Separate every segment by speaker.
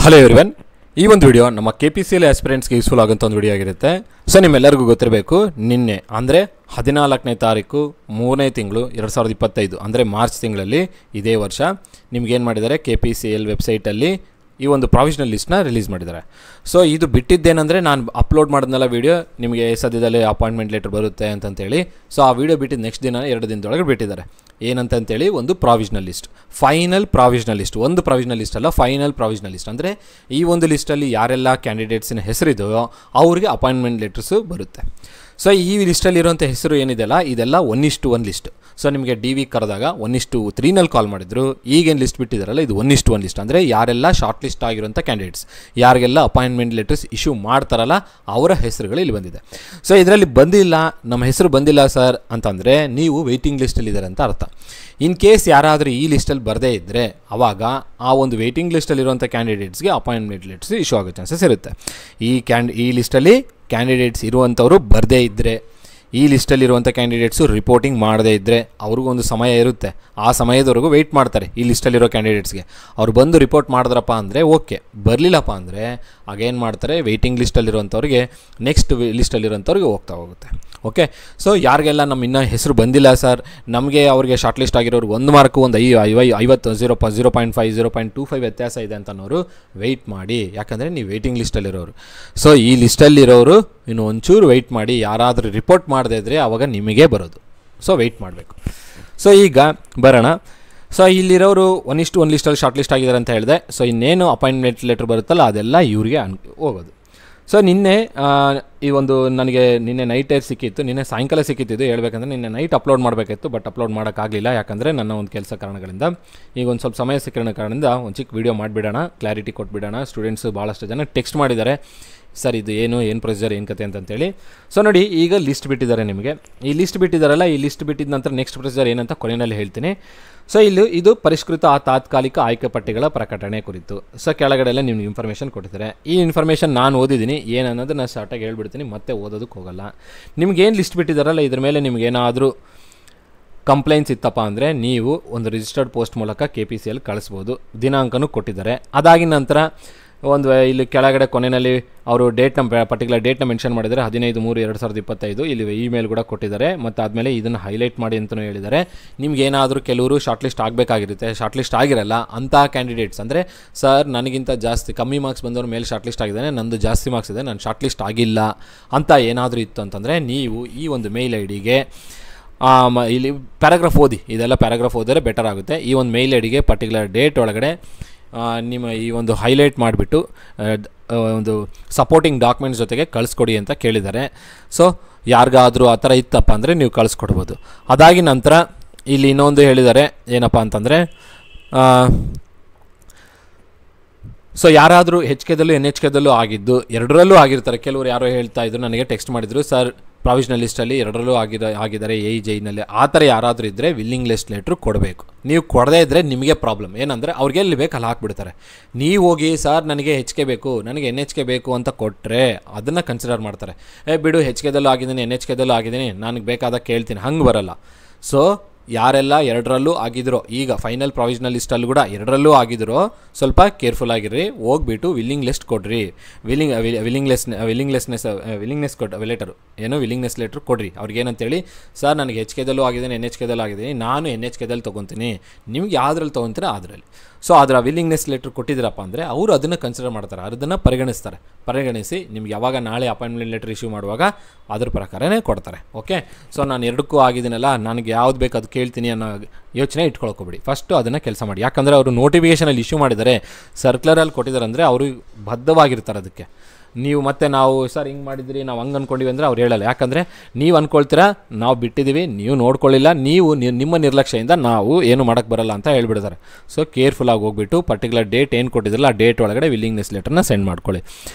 Speaker 1: Hello everyone, ಈ ಒಂದು video ನಮ್ಮ KPCL ಆಸ್ಪಿರೆಂಟ್ಸ್ಗೆ ಯೂಸ್ಫುಲ್ ಆಗೋಂಥ ಒಂದು ವಿಡಿಯೋ ಆಗಿರುತ್ತೆ. ಸೊ ನಿಮ್ಮೆಲ್ಲರಿಗೂ ಗೊತ್ತಿರಬೇಕು, ನಿನ್ನೆ ಅಂದರೆ 14ನೇ ತಾರೀಕು 3ನೇ ತಿಂಗಳು 2025 ಅಂದರೆ ಮಾರ್ಚ್ ತಿಂಗಳಲ್ಲಿ ಇದೇ ವರ್ಷ ನಿಮ್ಗೇನು ಮಾಡಿದ್ದಾರೆ, KPCL ವೆಬ್ಸೈಟಲ್ಲಿ ಈ ಒಂದು ಪ್ರಾವಿಷನಲ್ ಲಿಸ್ಟ್ನ ರಿಲೀಸ್ ಮಾಡಿದ್ದಾರೆ. ಸೊ ಇದು ಬಿಟ್ಟಿದ್ದೇನೆಂದರೆ, ನಾನು ಅಪ್ಲೋಡ್ ಮಾಡಿದ್ನೆಲ್ಲ ವೀಡಿಯೋ ನಿಮಗೆ ಸದ್ಯದಲ್ಲೇ ಅಪಾಯಿಂಟ್ಮೆಂಟ್ ಲೆಟರ್ ಬರುತ್ತೆ ಅಂತಂತೇಳಿ. ಸೊ ಆ ವಿಡಿಯೋ ಬಿಟ್ಟಿದ್ದು ನೆಕ್ಸ್ಟ್ ದಿನ 2 ದಿನದೊಳಗೆ ಬಿಟ್ಟಿದ್ದಾರೆ. ಏನಂತಂತೇಳಿ ಒಂದು provisional list, final provisional list, ಒಂದು ಪ್ರಾವಿಷನಲ್ ಲಿಸ್ಟ್ ಅಲ್ಲ, ಫೈನಲ್ ಪ್ರಾವಿಷನಲ್ ಲಿಸ್ಟ್. ಅಂದರೆ ಈ ಒಂದು ಲಿಸ್ಟಲ್ಲಿ ಯಾರೆಲ್ಲ ಕ್ಯಾಂಡಿಡೇಟ್ಸಿನ ಹೆಸರಿದೆಯೋ ಅವ್ರಿಗೆ ಅಪಾಯಿಂಟ್ಮೆಂಟ್ ಲೆಟರ್ಸು ಬರುತ್ತೆ. ಸೊ ಈ ಲಿಸ್ಟಲ್ಲಿರುವಂಥ ಹೆಸರು ಏನಿದೆಯಲ್ಲ, ಇದೆಲ್ಲ 1:1 ಲಿಸ್ಟ್. ಸೊ ನಿಮಗೆ DV ಕರೆದಾಗ 1:3ನಲ್ಲಿ ಕಾಲ್ ಮಾಡಿದ್ರು. ಈಗೇನು ಲಿಸ್ಟ್ ಬಿಟ್ಟಿದ್ದಾರಲ್ಲ, ಇದು 1:1 ಲಿಸ್ಟ್. ಅಂದರೆ ಯಾರೆಲ್ಲ ಶಾರ್ಟ್ ಲಿಸ್ಟ್ ಆಗಿರುವಂಥ ಕ್ಯಾಂಡಿಡೇಟ್ಸ್, ಯಾರಿಗೆಲ್ಲ ಅಪಾಯಿಂಟ್ಮೆಂಟ್ ಲೆಟರ್ಸ್ ಇಶ್ಯೂ ಮಾಡ್ತಾರಲ್ಲ ಅವರ ಹೆಸರುಗಳು ಇಲ್ಲಿ ಬಂದಿದೆ. ಸೊ ಇದರಲ್ಲಿ ಬಂದಿಲ್ಲ, ನಮ್ಮ ಹೆಸರು ಬಂದಿಲ್ಲ ಸರ್ ಅಂತಂದರೆ ನೀವು ವೆಯ್ಟಿಂಗ್ ಲಿಸ್ಟಲ್ಲಿದ್ದಾರೆ ಅಂತ ಅರ್ಥ. ಇನ್ ಕೇಸ್ ಯಾರಾದರೂ ಈ ಲಿಸ್ಟಲ್ಲಿ ಬರದೇ ಇದ್ದರೆ, ಆವಾಗ ಆ ಒಂದು ವೆಯ್ಟಿಂಗ್ ಲಿಸ್ಟಲ್ಲಿರುವಂಥ ಕ್ಯಾಂಡಿಡೇಟ್ಸ್ಗೆ ಅಪಾಯಿಂಟ್ಮೆಂಟ್ ಲೆಟರ್ಸ್ ಇಶ್ಯೂ ಆಗೋ ಚಾನ್ಸಸ್ ಇರುತ್ತೆ. ಈ ಲಿಸ್ಟಲ್ಲಿ ಕ್ಯಾಂಡಿಡೇಟ್ಸ್ ಇರುವಂಥವರು ಬರದೇ ಇದ್ದರೆ, ಈ ಲಿಸ್ಟಲ್ಲಿರುವಂಥ ಕ್ಯಾಂಡಿಡೇಟ್ಸು ರಿಪೋರ್ಟಿಂಗ್ ಮಾಡದೇ ಇದ್ದರೆ, ಅವ್ರಿಗೊಂದು ಸಮಯ ಇರುತ್ತೆ. ಆ ಸಮಯದವರೆಗೂ ವೆಯ್ಟ್ ಮಾಡ್ತಾರೆ ಈ ಲಿಸ್ಟಲ್ಲಿರೋ ಕ್ಯಾಂಡಿಡೇಟ್ಸ್ಗೆ. ಅವ್ರು ಬಂದು ರಿಪೋರ್ಟ್ ಮಾಡಿದ್ರಪ್ಪ ಅಂದರೆ ಓಕೆ, ಬರಲಿಲ್ಲಪ್ಪ ಅಂದರೆ ಆಗೇನು ಮಾಡ್ತಾರೆ, ವೆಯ್ಟಿಂಗ್ ಲಿಸ್ಟಲ್ಲಿರುವಂಥವ್ರಿಗೆ ನೆಕ್ಸ್ಟ್ ಲಿಸ್ಟಲ್ಲಿರೋಂಥವ್ರಿಗೆ ಹೋಗುತ್ತೆ. ಓಕೆ, ಸೊ ಯಾರಿಗೆಲ್ಲ ನಮ್ಮ ಇನ್ನೂ ಹೆಸರು ಬಂದಿಲ್ಲ ಸರ್, ನಮಗೆ ಅವ್ರಿಗೆ ಶಾರ್ಟ್ ಲಿಸ್ಟ್ ಆಗಿರೋರು 1 ಮಾರ್ಕು ಒಂದು 50 0.5 0.25 ವ್ಯತ್ಯಾಸ ಇದೆ ಅಂತ ಅನ್ನೋರು ವೆಯ್ಟ್ ಮಾಡಿ. ಯಾಕಂದರೆ ನೀವು ವೆಯ್ಟಿಂಗ್ ಲಿಸ್ಟಲ್ಲಿರೋರು. ಸೊ ಈ ಲಿಸ್ಟಲ್ಲಿರೋರು ಇನ್ನು ಒಂಚೂರು ವೆಯ್ಟ್ ಮಾಡಿ. ಯಾರಾದರೂ ರಿಪೋರ್ಟ್ ಮಾಡದೇ ಇದ್ದರೆ ಆವಾಗ ನಿಮಗೆ ಬರೋದು. ಸೊ ವೆಯ್ಟ್ ಮಾಡಬೇಕು. ಸೊ ಈಗ ಬರೋಣ. ಸೊ ಇಲ್ಲಿರೋರು 1:1 ಲಿಸ್ಟಲ್ಲಿ ಶಾರ್ಟ್ ಲಿಸ್ಟ್ ಆಗಿದ್ದಾರೆ ಅಂತ ಹೇಳಿದೆ. ಸೊ ಇನ್ನೇನು ಅಪಾಯಿಂಟ್ಮೆಂಟ್ ಲೆಟರ್ ಬರುತ್ತಲ್ಲ ಅದೆಲ್ಲ ಇವರಿಗೆ ಹೋಗೋದು. ಸೊ ನಿನ್ನೆ ಈ ಒಂದು ನನಗೆ ನಿನ್ನೆ ನೈಟೇ ಸಿಕ್ಕಿತ್ತು, ನಿನ್ನೆ ಸಾಯಂಕಾಲ ಸಿಕ್ಕಿತ್ತು. ಹೇಳ್ಬೇಕಂದ್ರೆ ನಿನ್ನೆ ನೈಟ್ ಅಪ್ಲೋಡ್ ಮಾಡಬೇಕಿತ್ತು, ಬಟ್ ಅಪ್ಲೋಡ್ ಮಾಡೋಕ್ಕಾಗಲಿಲ್ಲ. ಯಾಕಂದರೆ ನನ್ನ ಒಂದು ಕೆಲಸ ಕಾರಣಗಳಿಂದ, ಈಗ ಒಂದು ಸ್ವಲ್ಪ ಸಮಯ ಸಿಕ್ಕಿರೋ ಕಾರಣದಿಂದ ಒಂದು ಚಿಕ್ಕ ವೀಡಿಯೋ ಮಾಡಿಬಿಡೋಣ, ಕ್ಲಾರಿಟಿ ಕೊಟ್ಬಿಡೋಣ. ಸ್ಟೂಡೆಂಟ್ಸು ಭಾಳಷ್ಟು ಜನ ಟೆಕ್ಸ್ಟ್ ಮಾಡಿದ್ದಾರೆ, ಸರ್ ಇದು ಏನು ಪ್ರೊಸೀಜರ್ ಏನು ಕತೆ ಅಂತಂತೇಳಿ. ಸೊ ನೋಡಿ, ಈಗ ಲಿಸ್ಟ್ ಬಿಟ್ಟಿದ್ದಾರೆ ನಿಮಗೆ. ಈ ಲಿಸ್ಟ್ ಬಿಟ್ಟಿದ್ದಾರಲ್ಲ, ಈ ಲಿಸ್ಟ್ ಬಿಟ್ಟಿದ ನಂತರ ನೆಕ್ಸ್ಟ್ ಪ್ರೊಸೀಜರ್ ಏನಂತ ಕೊನೆಯಲ್ಲಿ ಹೇಳ್ತೀನಿ. ಸೊ ಇದು ಪರಿಷ್ಕೃತ ತಾತ್ಕಾಲಿಕ ಆಯ್ಕೆ ಪಟ್ಟಿಗಳ ಪ್ರಕಟಣೆ ಕುರಿತು. ಸೊ ಕೆಳಗಡೆ ಎಲ್ಲ ನಿಮ್ಗೆ ಇನ್ಫಾರ್ಮೇಷನ್ ಕೊಟ್ಟಿದ್ದಾರೆ. ಈ ಇನ್ಫಾರ್ಮೇಷನ್ ನಾನು ಓದಿದ್ದೀನಿ, ಏನನ್ನೋದು ನಾನು ಶಾರ್ಟಾಗಿ ಹೇಳ್ಬಿಡ್ತೀನಿ, ಮತ್ತೆ ಓದೋದಕ್ಕೆ ಹೋಗಲ್ಲ. ನಿಮ್ಗೇನು ಲಿಸ್ಟ್ ಬಿಟ್ಟಿದ್ದಾರಲ್ಲ, ಇದ್ರ ಮೇಲೆ ನಿಮ್ಗೇನಾದರೂ ಕಂಪ್ಲೇಂಟ್ಸ್ ಇತ್ತಪ್ಪ ಅಂದರೆ ನೀವು ಒಂದು ರಿಜಿಸ್ಟರ್ಡ್ ಪೋಸ್ಟ್ ಮೂಲಕ KPCL ಕಳಿಸ್ಬೋದು. ದಿನಾಂಕನೂ ಕೊಟ್ಟಿದ್ದಾರೆ. ಅದಾಗಿನ ನಂತರ ಒಂದು ಇಲ್ಲಿ ಕೆಳಗಡೆ ಕೊನೆಯಲ್ಲಿ ಅವರು ಪರ್ಟಿಕ್ಯುಲರ್ ಡೇಟ್ನ ಮೆನ್ಷನ್ ಮಾಡಿದ್ದಾರೆ, 15/3/2025. ಇಲ್ಲಿ ಇಮೇಲ್ ಕೂಡ ಕೊಟ್ಟಿದ್ದಾರೆ. ಮತ್ತು ಆದಮೇಲೆ ಇದನ್ನು ಹೈಲೈಟ್ ಮಾಡಿ ಅಂತಲೂ ಹೇಳಿದ್ದಾರೆ. ನಿಮ್ಗೇನಾದರೂ ಕೆಲವರು ಶಾರ್ಟ್ ಲಿಸ್ಟ್ ಆಗಬೇಕಾಗಿರುತ್ತೆ, ಶಾರ್ಟ್ ಲಿಸ್ಟ್ ಆಗಿರಲ್ಲ ಅಂಥ ಕ್ಯಾಂಡಿಡೇಟ್ಸ್, ಅಂದರೆ ಸರ್ ನನಗಿಂತ ಜಾಸ್ತಿ ಕಮ್ಮಿ ಮಾರ್ಕ್ಸ್ ಬಂದವ್ರ ಮೇಲೆ ಶಾರ್ಟ್ ಲಿಸ್ಟ್ ಆಗಿದ್ದಾನೆ, ನಂದು ಜಾಸ್ತಿ ಮಾರ್ಕ್ಸ್ ಇದೆ, ನಾನು ಶಾರ್ಟ್ ಲಿಸ್ಟ್ ಆಗಿಲ್ಲ ಅಂತ ಏನಾದರೂ ಇತ್ತು ಅಂತಂದರೆ ನೀವು ಈ ಒಂದು ಮೇಲ್ ಐಡಿಗೆ ಇಲ್ಲಿ ಪ್ಯಾರಾಗ್ರಾಫ್ ಓದಿ, ಇದೆಲ್ಲ ಪ್ಯಾರಾಗ್ರಾಫ್ ಓದಿದ್ರೆ ಬೆಟರ್ ಆಗುತ್ತೆ. ಈ ಒಂದು ಮೇಲ್ ಐಡಿಗೆ ಪರ್ಟಿಕ್ಯುಲರ್ ಡೇಟ್ ಒಳಗಡೆ ನಿಮ್ಮ ಈ ಒಂದು ಹೈಲೈಟ್ ಮಾಡಿಬಿಟ್ಟು ಒಂದು ಸಪೋರ್ಟಿಂಗ್ ಡಾಕ್ಯುಮೆಂಟ್ಸ್ ಜೊತೆಗೆ ಕಳಿಸ್ಕೊಡಿ ಅಂತ ಕೇಳಿದ್ದಾರೆ. ಸೊ ಯಾರಿಗಾದರೂ ಆ ಥರ ಇತ್ತಪ್ಪ ಅಂದರೆ ನೀವು ಕಳಿಸ್ಕೊಡ್ಬೋದು. ಅದಾಗಿ ನಂತರ ಇಲ್ಲಿ ಇನ್ನೊಂದು ಹೇಳಿದ್ದಾರೆ, ಏನಪ್ಪ ಅಂತಂದರೆ ಸೊ ಯಾರಾದರೂ HKದಲ್ಲೂ NHKದಲ್ಲೂ ಆಗಿದ್ದು, ಎರಡರಲ್ಲೂ ಆಗಿರ್ತಾರೆ. ಕೆಲವರು ಯಾರೋ ಹೇಳ್ತಾ ಇದ್ರು, ನನಗೆ ಟೆಕ್ಸ್ಟ್ ಮಾಡಿದ್ರು, ಸರ್ ಪ್ರಾವಿಷನಲ್ ಲಿಸ್ಟಲ್ಲಿ ಎರಡರಲ್ಲೂ ಆಗಿದ್ದಾರೆ AJ-ನಲ್ಲಿ. ಆ ಥರ ಯಾರಾದರೂ ಇದ್ದರೆ ವಿಲ್ಲಿಂಗ್ ಲಿಸ್ಟ್ ಲೆಟ್ರು ಕೊಡಬೇಕು. ನೀವು ಕೊಡದೇ ಇದ್ದರೆ ನಿಮಗೆ ಪ್ರಾಬ್ಲಮ್. ಏನಂದರೆ ಅವ್ರಿಗೆ ಎಲ್ಲಿ ಬೇಕು ಅಲ್ಲಿ ಹಾಕ್ಬಿಡ್ತಾರೆ. ನೀವು ಹೋಗಿ ಸರ್ ನನಗೆ HK ಬೇಕು, ನನಗೆ NHK ಬೇಕು ಅಂತ ಕೊಟ್ಟರೆ ಅದನ್ನು ಕನ್ಸಿಡರ್ ಮಾಡ್ತಾರೆ. ಬಿಡು, HKದಲ್ಲೂ ಆಗಿದ್ದೀನಿ NHKದಲ್ಲೂ ಆಗಿದ್ದೀನಿ, ನನಗೆ ಬೇಕಾದಾಗ ಕೇಳ್ತೀನಿ, ಹಂಗೆ ಬರಲ್ಲ. ಸೊ ಯಾರೆಲ್ಲ ಎರಡರಲ್ಲೂ ಆಗಿದ್ರೋ, ಈಗ ಫೈನಲ್ ಪ್ರಾವಿಷನಲ್ ಲಿಸ್ಟಲ್ಲಿ ಕೂಡ ಎರಡರಲ್ಲೂ ಆಗಿದ್ರೋ ಸ್ವಲ್ಪ ಕೇರ್ಫುಲ್ ಆಗಿರ್ರಿ. ಹೋಗ್ಬಿಟ್ಟು ವಿಲ್ಲಿಂಗ್ ಲಿಸ್ಟ್ ಕೊಡ್ರಿ, ವಿಲ್ಲಿಂಗ್ನೆಸ್ ಲೆಟರು ವಿಲ್ಲಿಂಗ್ನೆಸ್ ಲೆಟ್ರ್ ಕೊಡ್ರಿ ಅವ್ರಿಗೆ. ಏನಂತೇಳಿ, ಸರ್ ನನಗೆ HKದಲ್ಲೂ ಆಗಿದ್ದೀನಿ NHKದಲ್ಲೂ ಆಗಿದ್ದೀನಿ, ನಾನು NHKದಲ್ಲಿ ತೊಗೊತೀನಿ, ನಿಮ್ಗೆ ಯಾವುದ್ರಲ್ಲಿ ತೊಗೊತೀರಾ ಅದರಲ್ಲಿ. ಸೊ ಅದರ ವಿಲ್ಲಿಂಗ್ನೆಸ್ ಲೆಟ್ರ್ ಕೊಟ್ಟಿದ್ದೀರಪ್ಪ ಅಂದರೆ ಅವರು ಅದನ್ನು ಕನ್ಸಿಡರ್ ಮಾಡ್ತಾರೆ, ಅದನ್ನು ಪರಿಗಣಿಸಿ ನಿಮ್ಗೆ ಯಾವಾಗ ನಾಳೆ ಅಪಾಯಿಂಟ್ಮೆಂಟ್ ಲೆಟ್ರ್ ಇಶ್ಯೂ ಮಾಡುವಾಗ ಅದ್ರ ಪ್ರಕಾರನೇ ಕೊಡ್ತಾರೆ. ಓಕೆ, ಸೊ ನಾನು ಎರಡಕ್ಕೂ ಆಗಿದ್ದೀನಲ್ಲ, ನನಗೆ ಯಾವ್ದು ಬೇಕು ಅದು ಕೇಳ್ತೀನಿ ಅನ್ನೋ ಯೋಚನೆ ಇಟ್ಕೊಳ್ಕೊಬಿಡಿ. ಫಸ್ಟು ಅದನ್ನು ಕೆಲಸ ಮಾಡಿ. ಯಾಕಂದರೆ ಅವರು ನೋಟಿಫಿಕೇಷನಲ್ಲಿ ಇಶ್ಯೂ ಮಾಡಿದ್ದಾರೆ, ಸರ್ಕ್ಯುಲರಲ್ಲಿ ಕೊಟ್ಟಿದ್ದಾರೆ ಅಂದರೆ ಅವರು ಬದ್ಧವಾಗಿರ್ತಾರೆ ಅದಕ್ಕೆ. ನೀವು ಮತ್ತೆ ನಾವು ಸರ್ ಹಿಂಗೆ ಮಾಡಿದ್ರಿ, ನಾವು ಹಂಗೆ ಅಂದ್ಕೊಂಡಿವಿ ಅಂದರೆ ಅವ್ರು ಹೇಳಲ್ಲ. ಯಾಕಂದರೆ ನೀವು ಅಂದ್ಕೊಳ್ತೀರಾ ನಾವು ಬಿಟ್ಟಿದ್ದೀವಿ, ನೀವು ನೋಡ್ಕೊಳ್ಳಿಲ್ಲ, ನಿಮ್ಮ ನಿರ್ಲಕ್ಷ್ಯದಿಂದ ನಾವು ಏನು ಮಾಡೋಕ್ಕೆ ಬರಲ್ಲ ಅಂತ ಹೇಳ್ಬಿಡ್ತಾರೆ. ಸೊ ಕೇರ್ಫುಲ್ಲಾಗಿ ಹೋಗ್ಬಿಟ್ಟು ಪರ್ಟಿಕ್ಯುಲರ್ ಡೇಟ್ ಏನು ಕೊಟ್ಟಿದ್ರಲ್ಲ ಆ ಡೇಟ್ ಒಳಗಡೆ ವಿಲ್ಲಿಂಗ್ನೆಸ್ ಲೆಟರ್ನ ಸೆಂಡ್ ಮಾಡ್ಕೊಳ್ಳಿ.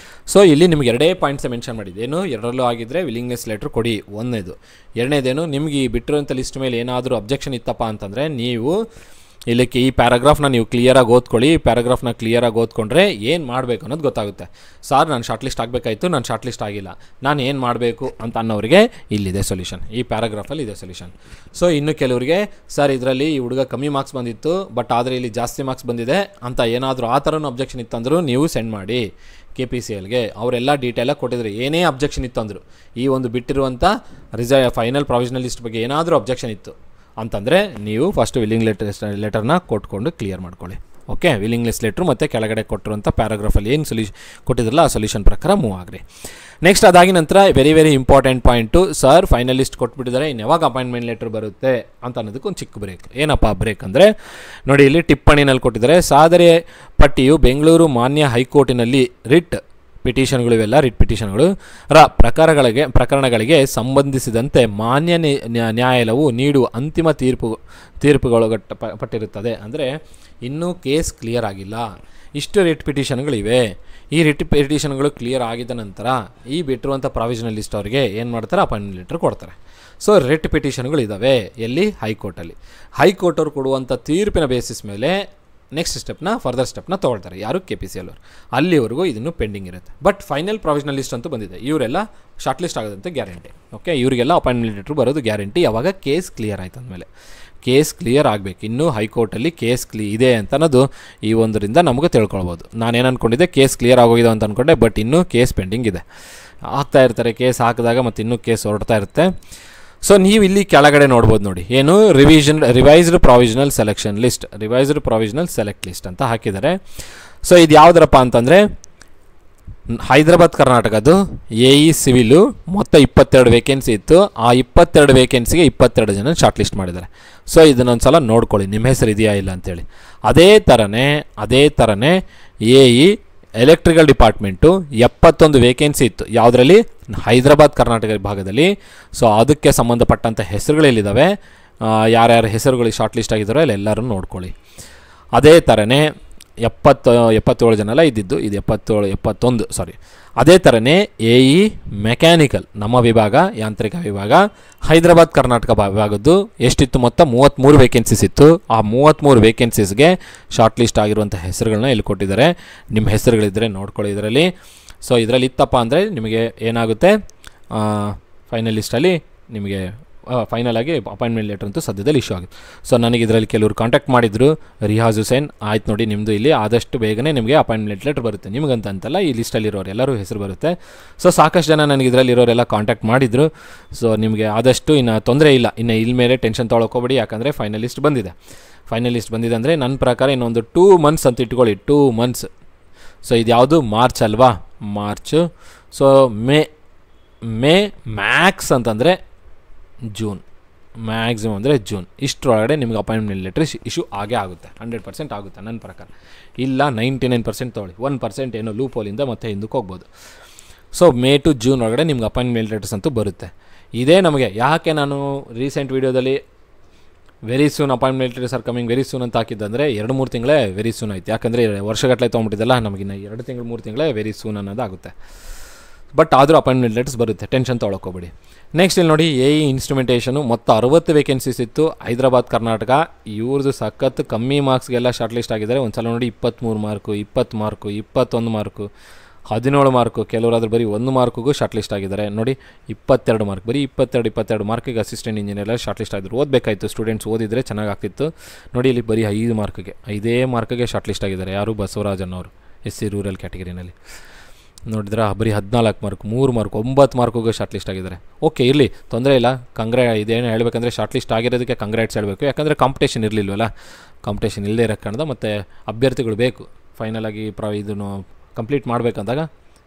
Speaker 1: ಸೊ ಇಲ್ಲಿ ನಿಮ್ಗೆ 2 ಪಾಯಿಂಟ್ಸ್ ಮೆನ್ಷನ್ ಮಾಡಿದ್ದೇನು, ಎರಡರಲ್ಲೂ ಆಗಿದ್ದರೆ ವಿಲ್ಲಿಂಗ್ನೆಸ್ ಲೆಟ್ರ್ ಕೊಡಿ, ಒಂದನೇದು. ಎರಡನೇದೇನು, ನಿಮ್ಗೆ ಈ ಬಿಟ್ಟಿರೋಂಥ ಲಿಸ್ಟ್ ಮೇಲೆ ಏನಾದರೂ ಅಬ್ಜೆಕ್ಷನ್ ಇತ್ತಪ್ಪ ಅಂತಂದರೆ ನೀವು ಇಲ್ಲಿಕ್ಕೆ ಈ ಪ್ಯಾರಾಗ್ರಾಫ್ನ ನೀವು ಕ್ಲಿಯರಾಗಿ ಓದ್ಕೊಳ್ಳಿ. ಈ ಪ್ಯಾರಾಗ್ರಾಫ್ನ ಕ್ಲಿಯರಾಗಿ ಓದ್ಕೊಂಡ್ರೆ ಏನು ಮಾಡಬೇಕು ಅನ್ನೋದು ಗೊತ್ತಾಗುತ್ತೆ. ಸಾರ್ ನಾನು ಶಾರ್ಟ್ ಲಿಸ್ಟ್ ಆಗಬೇಕಾಯಿತು, ನಾನು ಶಾರ್ಟ್ ಲಿಸ್ಟ್ ಆಗಿಲ್ಲ, ನಾನು ಏನು ಮಾಡಬೇಕು ಅಂತ ಅನ್ನೋರಿಗೆ ಇಲ್ಲಿದೆ ಸೊಲ್ಯೂಷನ್, ಈ ಪ್ಯಾರಾಗ್ರಾಫಲ್ಲಿ ಇದೆ ಸೊಲ್ಯೂಷನ್. ಸೊ ಇನ್ನು ಕೆಲವರಿಗೆ ಸರ್ ಇದರಲ್ಲಿ ಈ ಹುಡುಗ ಕಮ್ಮಿ ಮಾರ್ಕ್ಸ್ ಬಂದಿತ್ತು ಬಟ್ ಆದರೆ ಇಲ್ಲಿ ಜಾಸ್ತಿ ಮಾರ್ಕ್ಸ್ ಬಂದಿದೆ ಅಂತ ಏನಾದರೂ ಆ ಥರನೂ ಅಬ್ಜೆಕ್ಷನ್ ಇತ್ತಂದರೂ ನೀವು ಸೆಂಡ್ ಮಾಡಿ KPCLಗೆ. ಅವರೆಲ್ಲ ಡೀಟೇಲಾಗಿ ಕೊಟ್ಟಿದ್ರು, ಏನೇ ಅಬ್ಜೆಕ್ಷನ್ ಇತ್ತು ಅಂದರು ಈ ಒಂದು ಬಿಟ್ಟಿರುವಂಥ ಫೈನಲ್ ಪ್ರಾವಿಷನಲ್ ಲಿಸ್ಟ್ ಬಗ್ಗೆ ಏನಾದರೂ ಅಬ್ಜೆಕ್ಷನ್ ಇತ್ತು ಅಂತಂದರೆ ನೀವು ಫಸ್ಟು ವಿಲ್ಲಿಂಗ್ ಲೆಟರ್ನ ಕೊಟ್ಕೊಂಡು ಕ್ಲಿಯರ್ ಮಾಡ್ಕೊಳ್ಳಿ. ಓಕೆ, ವಿಲ್ಲಿಂಗ್ಲೆಸ್ ಲೆಟ್ರು ಮತ್ತು ಕೆಳಗಡೆ ಕೊಟ್ಟಿರುವಂಥ ಪ್ಯಾರಾಗ್ರಾಫಲ್ಲಿ ಏನು ಕೊಟ್ಟಿದ್ರಲ್ಲ ಆ ಸೊಲ್ಯೂಷನ್ ಪ್ರಕಾರ ಮೂವ್ ಆಗ್ರಿ. ನೆಕ್ಸ್ಟ್ ಅದಾಗಿ ನಂತರ very important point, sir final list ಕೊಟ್ಬಿಟ್ಟಿದ್ದಾರೆ, ಇನ್ನು ಯಾವಾಗ ಅಪಾಯಿಂಟ್ಮೆಂಟ್ ಲೆಟ್ರ್ ಬರುತ್ತೆ ಅಂತ ಅನ್ನೋದಕ್ಕೆ ಒಂದು ಚಿಕ್ಕ ಬ್ರೇಕ್. ಏನಪ್ಪ ಬ್ರೇಕ್ ಅಂದರೆ ನೋಡಿ, ಇಲ್ಲಿ ಟಿಪ್ಪಣಿನಲ್ಲಿ ಕೊಟ್ಟಿದ್ದಾರೆ, ಸಾದರೆ ಪಟ್ಟಿಯು ಬೆಂಗಳೂರು ಮಾನ್ಯ ಹೈಕೋರ್ಟಿನಲ್ಲಿ ರಿಟ್ ಪಿಟಿಷನ್ಗಳು, ಇವೆಲ್ಲ ರಿಟ್ ಪಿಟಿಷನ್ಗಳು ಪ್ರಕರಣಗಳಿಗೆ ಸಂಬಂಧಿಸಿದಂತೆ ಮಾನ್ಯ ನ್ಯಾಯಾಲಯವು ನೀಡುವ ಅಂತಿಮ ತೀರ್ಪುಗೊಳಪಟ್ಟಿರುತ್ತದೆ. ಅಂದರೆ ಇನ್ನೂ ಕೇಸ್ ಕ್ಲಿಯರ್ ಆಗಿಲ್ಲ, ಇಷ್ಟು ರಿಟ್ ಪಿಟಿಷನ್ಗಳಿವೆ. ಈ ರಿಟ್ ಪಿಟಿಷನ್ಗಳು ಕ್ಲಿಯರ್ ಆಗಿದ ನಂತರ ಈ ಬಿಟ್ಟಿರುವಂಥ ಪ್ರಾವಿಷನಲ್ ಲಿಸ್ಟ್ ಅವರಿಗೆ ಏನು ಮಾಡ್ತಾರೆ, ಅಪಾಯಿಂಟ್ಮೆಂಟ್ ಲೆಟರ್ ಕೊಡ್ತಾರೆ. ಸೊ ರಿಟ್ ಪಿಟಿಷನ್ಗಳು ಇದ್ದಾವೆ ಎಲ್ಲಿ, ಹೈಕೋರ್ಟಲ್ಲಿ. ಹೈಕೋರ್ಟ್ ಅವರು ಕೊಡುವಂಥ ತೀರ್ಪಿನ ಬೇಸಿಸ್ ಮೇಲೆ ನೆಕ್ಸ್ಟ್ ಫರ್ದರ್ ಸ್ಟೆಪ್ನ ತೊಗೊಳ್ತಾರೆ. ಯಾರು KPCL ಅವರು. ಅಲ್ಲಿವರೆಗೂ ಇದನ್ನು ಪೆಂಡಿಂಗ್ ಇರುತ್ತೆ. ಬಟ್ ಫೈನಲ್ ಪ್ರಾವಿಷನಲ್ ಲಿಸ್ಟ್ ಅಂತೂ ಬಂದಿದೆ, ಇವರೆಲ್ಲ ಶಾರ್ಟ್ ಲಿಸ್ಟ್ ಆಗೋದಂತೆ ಗ್ಯಾರಂಟಿ. ಓಕೆ, ಇವರಿಗೆಲ್ಲ ಅಪಾಯಿಂಟ್ಮೆಂಟ್ ಲೆಟ್ರ್ ಬರೋದು ಗ್ಯಾರಂಟಿ ಯಾವಾಗ ಕೇಸ್ ಕ್ಲಿಯರ್ ಆಯ್ತು ಅಂದಮೇಲೆ. ಕೇಸ್ ಕ್ಲಿಯರ್ ಆಗಬೇಕು, ಇನ್ನೂ ಹೈಕೋರ್ಟಲ್ಲಿ ಕೇಸ್ ಇದೆ ಅಂತ ಅನ್ನೋದು ಈ ಒಂದರಿಂದ ನಮಗೆ ತಿಳ್ಕೊಳ್ಬೋದು. ನಾನೇನು ಅಂದ್ಕೊಂಡಿದ್ದೆ ಕೇಸ್ ಕ್ಲಿಯರ್ ಆಗೋಗಿದೆ ಅಂತ ಅಂದ್ಕೊಂಡೆ, ಬಟ್ ಇನ್ನೂ ಕೇಸ್ ಪೆಂಡಿಂಗ್ ಇದೆ. ಆಗ್ತಾ ಇರ್ತಾರೆ ಕೇಸ್ ಹಾಕಿದಾಗ, ಮತ್ತು ಇನ್ನೂ ಕೇಸ್ ಹೊರಡ್ತಾ ಇರುತ್ತೆ. ಸೊ ನೀವು ಇಲ್ಲಿ ಕೆಳಗಡೆ ನೋಡ್ಬೋದು ನೋಡಿ, ಏನು revised provisional selection list, revised provisional select list ಅಂತ ಹಾಕಿದ್ದಾರೆ. ಸೊ ಇದು ಯಾವುದರಪ್ಪ ಅಂತಂದರೆ ಹೈದರಾಬಾದ್ ಕರ್ನಾಟಕದ್ದು AE ಸಿವಿಲು ಮೊತ್ತ 22 ವೇಕೆನ್ಸಿ ಇತ್ತು. ಆ 22 ವೇಕೆನ್ಸಿಗೆ 22 ಜನ ಶಾರ್ಟ್ ಲಿಸ್ಟ್ ಮಾಡಿದ್ದಾರೆ. ಸೊ ಇದನ್ನೊಂದು ಸಲ ನೋಡ್ಕೊಳ್ಳಿ, ನಿಮ್ಮ ಹೆಸರು ಇದೆಯಾ ಇಲ್ಲ ಅಂತೇಳಿ. ಅದೇ ಥರನೇ AE ಎಲೆಕ್ಟ್ರಿಕಲ್ ಡಿಪಾರ್ಟ್ಮೆಂಟು 71 ವೇಕೆನ್ಸಿ ಇತ್ತು. ಯಾವುದರಲ್ಲಿ, ಹೈದರಾಬಾದ್ ಕರ್ನಾಟಕ ಭಾಗದಲ್ಲಿ. ಸೊ ಅದಕ್ಕೆ ಸಂಬಂಧಪಟ್ಟಂಥ ಹೆಸರುಗಳಲ್ಲಿದ್ದಾವೆ, ಯಾರ್ಯಾರ ಹೆಸರುಗಳಿಗೆ ಶಾರ್ಟ್ ಲಿಸ್ಟ್ ಆಗಿದ್ದಾರೋ ಅಲ್ಲೆಲ್ಲರೂ ನೋಡ್ಕೊಳ್ಳಿ. ಅದೇ ಥರನೇ 77 ಜನ ಎಲ್ಲ ಇದ್ದಿದ್ದು, ಇದು 71. ಅದೇ ಥರನೇ AE ಮೆಕ್ಯಾನಿಕಲ್ ನಮ್ಮ ವಿಭಾಗ, ಯಾಂತ್ರಿಕ ವಿಭಾಗ, ಹೈದರಾಬಾದ್ ಕರ್ನಾಟಕ ವಿಭಾಗದ್ದು ಎಷ್ಟಿತ್ತು, ಮೊತ್ತ 33 ವೇಕೆನ್ಸೀಸ್ ಇತ್ತು. ಆ 33 ವೇಕೆನ್ಸೀಸ್ಗೆ ಶಾರ್ಟ್ ಲಿಸ್ಟ್ ಆಗಿರುವಂಥ ಹೆಸರುಗಳನ್ನ ಇಲ್ಲಿ ಕೊಟ್ಟಿದ್ದಾರೆ. ನಿಮ್ಮ ಹೆಸರುಗಳಿದ್ದರೆ ನೋಡ್ಕೊಳ್ಳಿ ಇದರಲ್ಲಿ. ಸೊ ಇದರಲ್ಲಿ ಇತ್ತಪ್ಪ ಅಂದರೆ ನಿಮಗೆ ಏನಾಗುತ್ತೆ, ಫೈನಲ್ ಲಿಸ್ಟಲ್ಲಿ ನಿಮಗೆ ಫೈನಲ್ ಆಗಿ ಅಪಾಯಿಂಟ್ಮೆಂಟ್ ಲೆಟರ್ ಅಂತೂ ಸದ್ಯದಲ್ಲಿ ಇಶ್ಯೂ ಆಗುತ್ತೆ. ಸೊ ನನಗೆ ಇದರಲ್ಲಿ ಕೆಲವರು ಕಾಂಟ್ಯಾಕ್ಟ್ ಮಾಡಿದ್ರು, ರಿಯಾಜ್ ಹುಸೇನ್, ಆಯ್ತು ನೋಡಿ ನಿಮ್ಮದು ಇಲ್ಲಿ ಆದಷ್ಟು ಬೇಗನೆ ನಿಮಗೆ ಅಪಾಯಿಂಟ್ಮೆಂಟ್ ಲೆಟರ್ ಬರುತ್ತೆ, ನಿಮಗಂತ ಅಂತಲ್ಲ, ಈ ಲಿಸ್ಟಲ್ಲಿರೋರು ಎಲ್ಲರೂ ಹೆಸರು ಬರುತ್ತೆ. ಸೊ ಸಾಕಷ್ಟು ಜನ ನನಗೆ ಇದರಲ್ಲಿರೋರೆಲ್ಲ ಕಾಂಟ್ಯಾಕ್ಟ್ ಮಾಡಿದರು. ಸೊ ನಿಮಗೆ ಆದಷ್ಟು ಇನ್ನು ತೊಂದರೆ ಇಲ್ಲ, ಇನ್ನು ಇಲ್ಲಿ ಮೇಲೆ ಟೆನ್ಷನ್ ತೊಗೊಳ್ಕೋಬೇಡಿ, ಯಾಕಂದರೆ ಫೈನಲ್ ಲಿಸ್ಟ್ ಬಂದಿದೆ. ಫೈನಲ್ ಲಿಸ್ಟ್ ಬಂದಿದೆ ಅಂದರೆ ನನ್ನ ಪ್ರಕಾರ ಇನ್ನೊಂದು 2 ಮಂತ್ಸ್ ಅಂತ ಇಟ್ಕೊಳ್ಳಿ, 2 ಮಂತ್ಸ್. ಸೊ ಇದು ಯಾವುದು, ಮಾರ್ಚ್ ಅಲ್ವಾ, ಮಾರ್ಚು. ಸೊ ಮೇ ಮ್ಯಾಕ್ಸ್ ಅಂತಂದರೆ ಜೂನ್, ಮ್ಯಾಕ್ಸಿಮಮ್ ಅಂದರೆ ಜೂನ್. ಇಷ್ಟರೊಳಗಡೆ ನಿಮಗೆ ಅಪಾಯಿಂಟ್ಮೆಂಟ್ ಲೆಟ್ರ್ ಇಶ್ಯೂ ಆಗೇ ಆಗುತ್ತೆ, 100% ಆಗುತ್ತೆ ನನ್ನ ಪ್ರಕಾರ. ಇಲ್ಲ 99% ತೊಗೊಳ್ಳಿ, 1% ಏನೋ ಲೂಪ್ ಹೋಲಿಂದ ಮತ್ತೆ ಹಿಂದಕ್ಕೆ ಹೋಗ್ಬೋದು. ಸೊ ಮೇ ಟು ಜೂನ್ ಒಳಗಡೆ ನಿಮ್ಗೆ ಅಪಾಯಿಂಟ್ಮೆಂಟ್ ಲೆಟರ್ಸ್ ಅಂತೂ ಬರುತ್ತೆ. ಇದೇ ನಮಗೆ ಯಾಕೆ ನಾನು ರೀಸೆಂಟ್ ವೀಡಿಯೋದಲ್ಲಿ very soon appointment letters are coming very soon ಅಂತ ಹಾಕಿದ್ದಂದರೆ 2-3 ತಿಂಗಳೇ ವೆರಿ ಸೂನ್ ಆಯ್ತು. ಯಾಕಂದರೆ ವರ್ಷಗಟ್ಟಲೆ ತೊಗೊಂಬಿಟ್ಟಿದ್ದಲ್ಲ, ನಮಗಿನ್ನ 2 ತಿಂಗಳು 3 ತಿಂಗಳೇ ವೆರಿ ಸೂನ್ ಅನ್ನೋದಾಗುತ್ತೆ. ಬಟ್ ಆದರೂ ಅಪಾಯಿಂಟ್ಮೆಂಟ್ ಲೆಟರ್ಸ್ ಬರುತ್ತೆ, ಟೆನ್ಷನ್ ತೊಗೊಳಕೋಬೇಡಿ. ನೆಕ್ಸ್ಟ್ ಇಲ್ಲಿ ನೋಡಿ, AE ಇನ್ಸ್ಟ್ರುಮೆಂಟೇಷನು ಮೊತ್ತ 60 ವೇಕೆನ್ಸೀಸ್ ಇತ್ತು, ಹೈದರಾಬಾದ್ ಕರ್ನಾಟಕ. ಇವ್ರದ್ದು ಸಖತ್ತು ಕಮ್ಮಿ ಮಾರ್ಕ್ಸ್ಗೆಲ್ಲ ಶಾರ್ಟ್ ಲಿಸ್ಟ್ ಆಗಿದ್ದಾರೆ. ಒಂದು ಸಲ ನೋಡಿ 23 ಮಾರ್ಕು, 20 ಮಾರ್ಕು, 21 ಮಾರ್ಕು, 17 ಮಾರ್ಕು, ಕೆಲವರಾದ್ರೂ ಬರೀ 1 ಮಾರ್ಕಿಗೂ ಶಾರ್ಟ್ ಲಿಸ್ಟ್ ಆಗಿದ್ದಾರೆ. ನೋಡಿ 22 ಮಾರ್ಕ್, ಬರೀ 22 ಮಾರ್ಕಿಗೆ ಅಸಿಸ್ಟೆಂಟ್ ಇಂಜಿನಿಯರ್ ಶಾರ್ಟ್ ಲಿಸ್ಟ್ ಆಗಿದ್ರು. ಓದಬೇಕಾಯಿತು, ಸ್ಟೂಡೆಂಟ್ಸ್ ಓದಿದರೆ ಚೆನ್ನಾಗಾಗ್ತಿತ್ತು. ನೋಡಿ ಇಲ್ಲಿ ಬರೀ 5 ಮಾರ್ಕಿಗೆ ಶಾರ್ಟ್ ಲಿಸ್ಟ್ ಆಗಿದ್ದಾರೆ. ಯಾರು, ಬಸವರಾಜ್ ಅನ್ನೋರು, SC ರೂರಲ್ ಕ್ಯಾಟಗರಿನಲ್ಲಿ. ನೋಡಿದ್ರೆ ಬರೀ 14 ಮಾರ್ಕ್, 3 ಮಾರ್ಕ್, 9 ಮಾರ್ಕಿಗೆ ಶಾರ್ಟ್ ಲಿಸ್ಟ್ ಆಗಿದ್ದಾರೆ. ಓಕೆ, ಇರಲಿ, ತೊಂದರೆ ಇಲ್ಲ. ಇದೇನು ಹೇಳಬೇಕಂದ್ರೆ ಶಾರ್ಟ್ ಲಿಸ್ಟ್ ಆಗಿರೋದಕ್ಕೆ ಕಂಗ್ರಾಟ್ಸ್ ಹೇಳಬೇಕು. ಯಾಕಂದರೆ ಕಾಂಪಿಟೇಷನ್ ಇರಲಿಲ್ವಲ್ಲ, ಕಾಂಪಿಟೇಷನ್ ಇಲ್ಲದೇ ಇರೋ ಕಾರಣದ ಮತ್ತು ಅಭ್ಯರ್ಥಿಗಳು ಬೇಕು ಫೈನಲ್ ಆಗಿ ಇದನ್ನು ಕಂಪ್ಲೀಟ್ ಮಾಡಬೇಕಂದಾಗ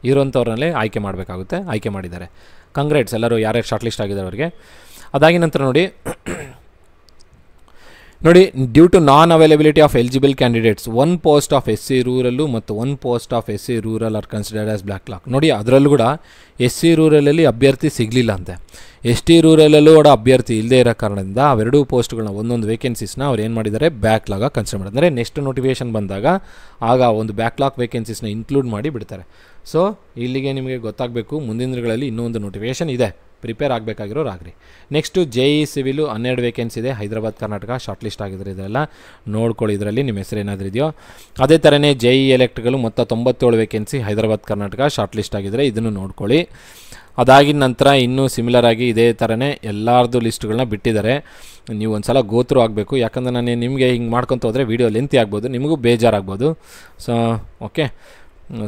Speaker 1: ಇರೋಂಥವ್ರನ್ನೇ ಆಯ್ಕೆ ಮಾಡಬೇಕಾಗುತ್ತೆ. ಆಯ್ಕೆ ಮಾಡಿದ್ದಾರೆ, ಕಂಗ್ರಾಟ್ಸ್ ಎಲ್ಲರೂ ಯಾರ್ಯಾರು ಶಾರ್ಟ್ ಲಿಸ್ಟ್ ಆಗಿದ್ದಾರೆ ಅವರಿಗೆ. ಅದಾಗಿ ನಂತರ ನೋಡಿ due to non availability of eligible candidates 1 post of SC rural ಮತ್ತು 1 post of SC rural are considered as backlog. ನೋಡಿ ಅದರಲ್ಲೂ ಕೂಡ SC ರೂರಲಲ್ಲಿ ಅಭ್ಯರ್ಥಿ ಸಿಗಲಿಲ್ಲ ಅಂತೆ, ST ರೂರಲಲ್ಲೂ ಕೂಡ ಅಭ್ಯರ್ಥಿ ಇಲ್ಲದೇ ಇರೋ ಕಾರಣದಿಂದ ಅವೆರಡೂ ಪೋಸ್ಟ್ಗಳನ್ನ ಒಂದೊಂದು ವೇಕೆನ್ಸೀಸ್ನ ಅವ್ರು ಏನು ಮಾಡಿದ್ದಾರೆ, ಬ್ಯಾಕ್ಲಾಗ ಕನ್ಸಿಡರ್ ಮಾಡಿದ್ದಾರೆ. ಅಂದರೆ ನೆಕ್ಸ್ಟ್ ನೋಟಿಫಿಕೇಷನ್ ಬಂದಾಗ ಆಗ ಒಂದು ಬ್ಯಾಕ್ಲಾಗ್ ವೇಕೆನ್ಸೀಸ್ನ ಇನ್ಕ್ಲೂಡ್ ಮಾಡಿ ಬಿಡ್ತಾರೆ. ಸೊ ಇಲ್ಲಿಗೆ ನಿಮಗೆ ಗೊತ್ತಾಗಬೇಕು, ಮುಂದಿನ ದಿನಗಳಲ್ಲಿ ಇನ್ನೂ ಒಂದು ನೋಟಿಫಿಕೇಷನ್ ಇದೆ, ಪ್ರಿಪೇರ್ ಆಗಬೇಕಾಗಿರೋರು ಆಗ್ರಿ. ನೆಕ್ಸ್ಟು JE ಸಿವಿಲು 12 ವೇಕೆನ್ಸಿ ಇದೆ, ಹೈದರಾಬಾದ್ ಕರ್ನಾಟಕ ಶಾರ್ಟ್ ಲಿಸ್ಟ್ ಆಗಿದ್ರೆ ಇದೆಲ್ಲ ನೋಡ್ಕೊಳ್ಳಿ. ಇದರಲ್ಲಿ ನಿಮ್ಮ ಹೆಸರು ಏನಾದರೂ ಇದೆಯೋ. ಅದೇ ಥರನೇ JE ಎಲೆಕ್ಟ್ರಿಕಲು ಮೊತ್ತ 97 vacancy, Hyderabad Karnataka short list ಆಗಿದ್ರೆ ಇದನ್ನು ನೋಡ್ಕೊಳ್ಳಿ. ಅದಾಗಿದ ನಂತರ ಇನ್ನೂ ಸಿಮಿಲರ್ ಆಗಿ ಇದೇ ಥರನೇ ಎಲ್ಲರದ್ದು ಲಿಸ್ಟ್ಗಳನ್ನ ಬಿಟ್ಟಿದ್ದಾರೆ. ನೀವು ಒಂದು ಸಲ ಗೋತ್ರು ಆಗಬೇಕು, ಯಾಕಂದರೆ ನಾನು ನಿಮಗೆ ಹಿಂಗೆ ಮಾಡ್ಕೊತ ಹೋದರೆ ವೀಡಿಯೋ ಲೆಂತಿ ಆಗ್ಬೋದು, ನಿಮಗೂ ಬೇಜಾರಾಗ್ಬೋದು. ಸೊ ಓಕೆ,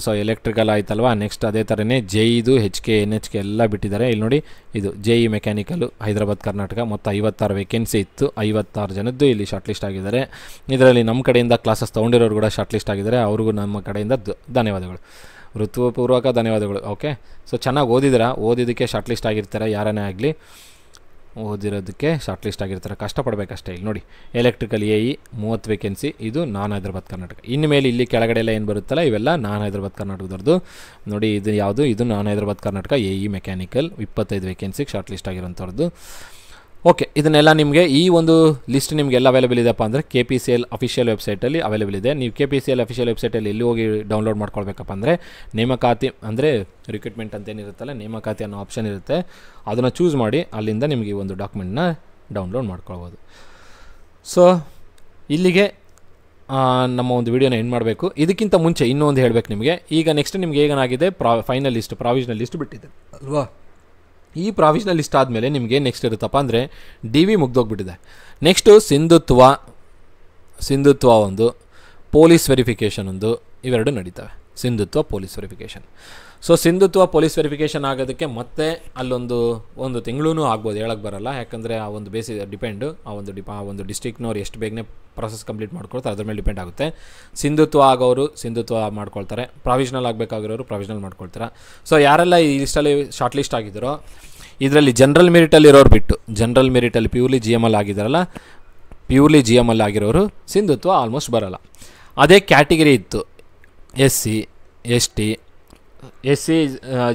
Speaker 1: ಸೊ ಎಲೆಕ್ಟ್ರಿಕಲ್ ಆಯ್ತಲ್ವಾ. ನೆಕ್ಸ್ಟ್ ಅದೇ ಥರನೇ JEದು HK NHK ಎಲ್ಲ ಬಿಟ್ಟಿದ್ದಾರೆ. ಇಲ್ಲಿ ನೋಡಿ, ಇದು JE ಮೆಕ್ಯಾನಿಕಲು ಹೈದರಾಬಾದ್ ಕರ್ನಾಟಕ ಮೊತ್ತ 56 ವೇಕೆನ್ಸಿ ಇತ್ತು, 56 ಜನದ್ದು ಇಲ್ಲಿ ಶಾರ್ಟ್ ಲಿಸ್ಟ್ ಆಗಿದ್ದಾರೆ. ಇದರಲ್ಲಿ ನಮ್ಮ ಕಡೆಯಿಂದ ಕ್ಲಾಸಸ್ ತೊಗೊಂಡಿರೋರು ಕೂಡ ಶಾರ್ಟ್ ಲಿಸ್ಟ್ ಆಗಿದ್ದಾರೆ, ಅವ್ರಿಗೂ ನಮ್ಮ ಕಡೆಯಿಂದ ಧನ್ಯವಾದಗಳು, ಹೃತ್ಪೂರ್ವಕ ಧನ್ಯವಾದಗಳು. ಓಕೆ, ಸೊ ಚೆನ್ನಾಗಿ ಓದಿದ್ದಕ್ಕೆ ಶಾರ್ಟ್ ಲಿಸ್ಟ್ ಆಗಿರ್ತಾರೆ, ಯಾರನ್ನೇ ಆಗಲಿ ಓದಿರೋದಕ್ಕೆ ಶಾರ್ಟ್ ಲಿಸ್ಟ್ ಆಗಿರ್ತಾರೆ, ಕಷ್ಟಪಡಬೇಕಷ್ಟೇ. ಇಲ್ಲಿ ನೋಡಿ, ಎಲೆಕ್ಟ್ರಿಕಲ್ AE 30 ವೇಕೆನ್ಸಿ, ಇದು ನಾನ್ ಹೈದರಾಬಾದ್ ಕರ್ನಾಟಕ. ಇನ್ಮೇಲೆ ಇಲ್ಲಿ ಕೆಳಗಡೆ ಎಲ್ಲ ಏನು ಬರುತ್ತಲ್ಲ ಇವೆಲ್ಲ ನಾನ್ ಹೈದರಾಬಾದ್ ಕರ್ನಾಟಕದವ್ರದ್ದು ನೋಡಿ. ಇದು ಯಾವುದು, ಇದು non Hyderabad Karnataka AE mechanical 25 ವೇಕೆನ್ಸಿಗೆ ಶಾರ್ಟ್ ಲಿಸ್ಟ್ ಆಗಿರೋಂಥವ್ರದ್ದು. ಓಕೆ, ಇದನ್ನೆಲ್ಲ ನಿಮಗೆ ಈ ಒಂದು ಲಿಸ್ಟ್ ನಿಮಗೆಲ್ಲ ಅವೈಲೇಬಲ್ ಇದೆಯಪ್ಪ ಅಂದರೆ KPCL ಅಫಿಷಿಯಲ್ ವೆಬ್ಸೈಟಲ್ಲಿ ಅವೈಲೇಬಲ್ ಇದೆ. ನೀವು KPCL ಅಫಿಷಿಯಲ್ ವೆಬ್ಸೈಟಲ್ಲಿ ಎಲ್ಲಿ ಹೋಗಿ ಡೌನ್ಲೋಡ್ ಮಾಡ್ಕೊಳ್ಬೇಕಪ್ಪ ಅಂದರೆ ನೇಮಕಾತಿ ಅಂದರೆ ರಿಕ್ರೂಟ್ಮೆಂಟ್ ಅಂತೇನಿರುತ್ತಲ್ಲ, ನೇಮಕಾತಿ ಅನ್ನೋ ಆಪ್ಷನ್ ಇರುತ್ತೆ, ಅದನ್ನು ಚೂಸ್ ಮಾಡಿ ಅಲ್ಲಿಂದ ನಿಮಗೆ ಈ ಒಂದು ಡಾಕ್ಯುಮೆಂಟ್ನ ಡೌನ್ಲೋಡ್ ಮಾಡ್ಕೊಳ್ಬೋದು. ಸೊ ಇಲ್ಲಿಗೆ ನಮ್ಮ ಒಂದು ವೀಡಿಯೋನ ಎಂಡ್ ಮಾಡಬೇಕು. ಇದಕ್ಕಿಂತ ಮುಂಚೆ ಇನ್ನೊಂದು ಹೇಳಬೇಕು ನಿಮಗೆ. ಈಗ ನೆಕ್ಸ್ಟ್ ನಿಮ್ಗೆ ಏನಾಗಿದೆ, ಫೈನಲ್ ಲಿಸ್ಟ್, ಪ್ರಾವಿಷನಲ್ ಲಿಸ್ಟ್ ಬಿಟ್ಟಿದೆ ಅಲ್ವಾ. ಈ ಪ್ರಾವಿಷನಲ್ ಲಿಸ್ಟ್ ಆದಮೇಲೆ ನಿಮಗೆ ನೆಕ್ಸ್ಟ್ ಇರುತ್ತಪ್ಪ ಅಂದರೆ DV ಮುಗ್ದೋಗ್ಬಿಟ್ಟಿದೆ. ನೆಕ್ಸ್ಟು ಸಿಂಧುತ್ವ ಒಂದು, ಪೊಲೀಸ್ ವೆರಿಫಿಕೇಷನ್ ಒಂದು, ಇವೆರಡು ನಡೀತವೆ. ಸಿಂಧುತ್ವ ಪೊಲೀಸ್ ವೆರಿಫಿಕೇಷನ್. ಸೊ ಸಿಂಧುತ್ವ ಪೊಲೀಸ್ ವೆರಿಫಿಕೇಷನ್ ಆಗೋದಕ್ಕೆ ಮತ್ತೆ ಒಂದು ತಿಂಗಳೂ ಆಗ್ಬೋದು, ಹೇಳಕ್ಕೆ ಬರಲ್ಲ. ಯಾಕಂದರೆ ಆ ಒಂದು ಡಿಪೆಂಡು ಆ ಒಂದು ಡಿಸ್ಟ್ರಿಕ್ನವ್ರು ಎಷ್ಟು ಬೇಗನೆ ಪ್ರಾಸೆಸ್ ಕಂಪ್ಲೀಟ್ ಮಾಡ್ಕೊಳ್ತಾರೆ ಅದ್ರ ಮೇಲೆ ಡಿಪೆಂಡ್ ಆಗುತ್ತೆ. ಸಿಂಧುತ್ವ ಆಗೋರು ಸಿಂಧುತ್ವ ಮಾಡ್ಕೊಳ್ತಾರೆ, ಪ್ರಾವಿಷನಲ್ ಆಗಬೇಕಾಗಿರೋರು ಪ್ರಾವಿಷನಲ್ ಮಾಡ್ಕೊಳ್ತಾರೆ. ಸೊ ಯಾರೆಲ್ಲ ಈ ಲಿಸ್ಟಲ್ಲಿ ಶಾರ್ಟ್ ಲಿಸ್ಟ್ ಆಗಿದ್ದಾರೋ ಇದರಲ್ಲಿ ಜನರಲ್ ಮೆರಿಟಲ್ಲಿರೋರು ಬಿಟ್ಟು, ಜನರಲ್ ಮೆರಿಟಲ್ಲಿ ಪ್ಯೂರ್ಲಿ GML ಆಗಿದ್ದಾರಲ್ಲ, ಪ್ಯೂರ್ಲಿ GML ಆಗಿರೋರು ಸಿಂಧುತ್ವ ಆಲ್ಮೋಸ್ಟ್ ಬರೋಲ್ಲ. ಅದೇ ಕ್ಯಾಟಗಿರಿ ಇತ್ತು, SC ST